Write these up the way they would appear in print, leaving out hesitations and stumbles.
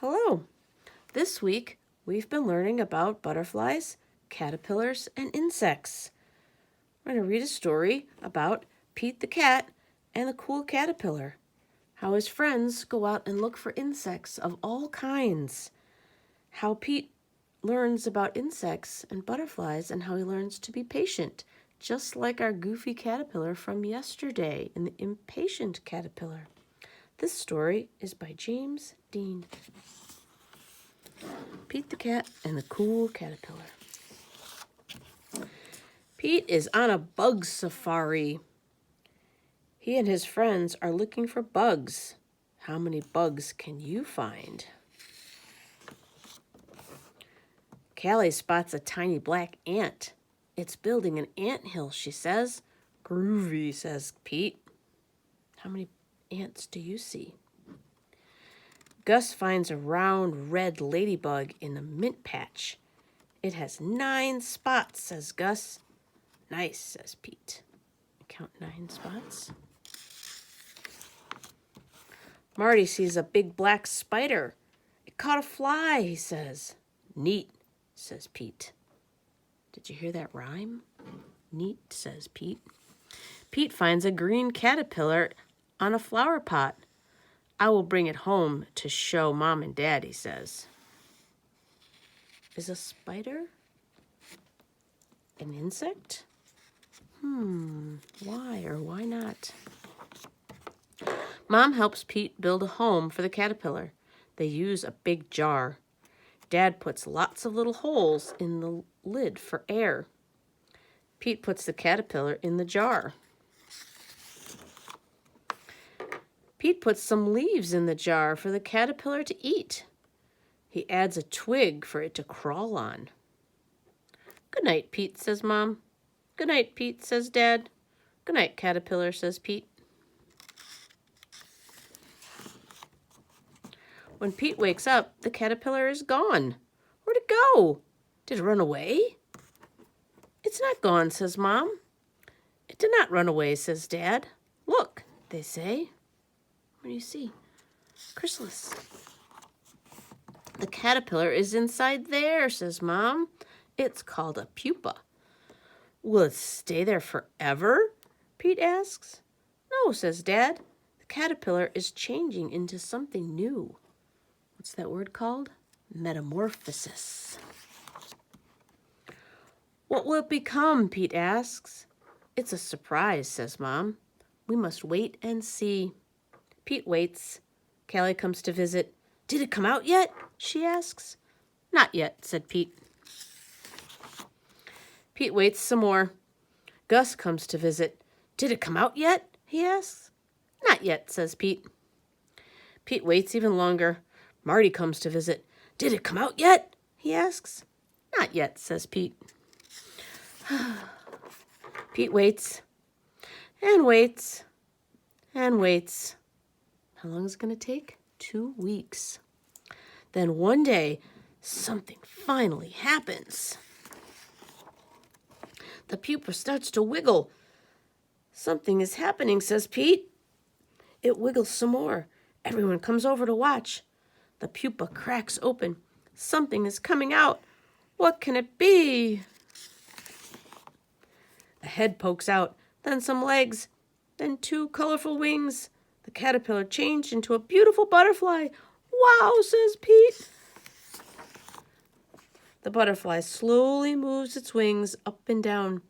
Hello. This week we've been learning about butterflies, caterpillars, and insects. We're going to read a story about Pete the cat and the cool caterpillar. How his friends go out and look for insects of all kinds. How Pete learns about insects and butterflies and how he learns to be patient, just like our goofy caterpillar from yesterday in The Impatient Caterpillar. This story is by James Dean. Pete the cat and the cool caterpillar. Pete is on a bug safari. He and his friends are looking for bugs. How many bugs can you find? Callie spots a tiny black ant. It's building an anthill, she says. Groovy, says Pete. How many ants do you see? Gus finds a round red ladybug in a mint patch. It has 9 spots, says Gus. Nice, says Pete. Count 9 spots. Marty sees a big black spider. It caught a fly, he says. Neat, says Pete. Did you hear that rhyme? Neat, says Pete. Pete finds a green caterpillar on a flower pot. I will bring it home to show Mom and Dad, he says. Is a spider an insect? Why or why not? Mom helps Pete build a home for the caterpillar. They use a big jar. Dad puts lots of little holes in the lid for air. Pete puts the caterpillar in the jar. Pete puts some leaves in the jar for the caterpillar to eat. He adds a twig for it to crawl on. Good night, Pete, says Mom. Good night, Pete, says Dad. Good night, caterpillar, says Pete. When Pete wakes up, the caterpillar is gone. Where'd it go? Did it run away? It's not gone, says Mom. It did not run away, says Dad. Look, they say. What do you see? Chrysalis. The caterpillar is inside there, says Mom. It's called a pupa. Will it stay there forever? Pete asks. No, says Dad. The caterpillar is changing into something new. What's that word called? Metamorphosis. What will it become? Pete asks. It's a surprise, says Mom. We must wait and see. Pete waits. Callie comes to visit. Did it come out yet? She asks. Not yet, said Pete. Pete waits some more. Gus comes to visit. Did it come out yet? He asks. Not yet, says Pete. Pete waits even longer. Marty comes to visit. Did it come out yet? He asks. Not yet, says Pete. Pete waits and waits and waits. How long is it going to take? 2 weeks. Then one day, something finally happens. The pupa starts to wiggle. Something is happening, says Pete. It wiggles some more. Everyone comes over to watch. The pupa cracks open. Something is coming out. What can it be? The head pokes out, then some legs, then 2 colorful wings. The caterpillar changed into a beautiful butterfly. Wow, says Pete. The butterfly slowly moves its wings up and down.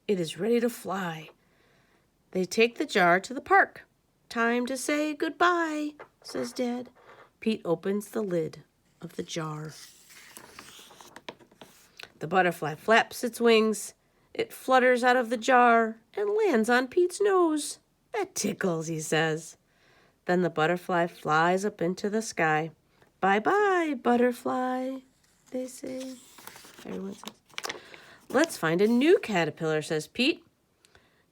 It is ready to fly. They take the jar to the park. Time to say goodbye, says Dad. Pete opens the lid of the jar. The butterfly flaps its wings. It flutters out of the jar and lands on Pete's nose. That tickles, he says. Then the butterfly flies up into the sky. Bye-bye, butterfly, they say. Everyone says. Let's find a new caterpillar, says Pete.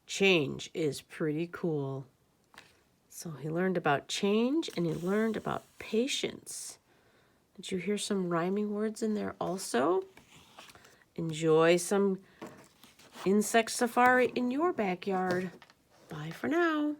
Change is pretty cool. So he learned about change and he learned about patience. Did you hear some rhyming words in there also? Enjoy some insect safari in your backyard. Bye for now.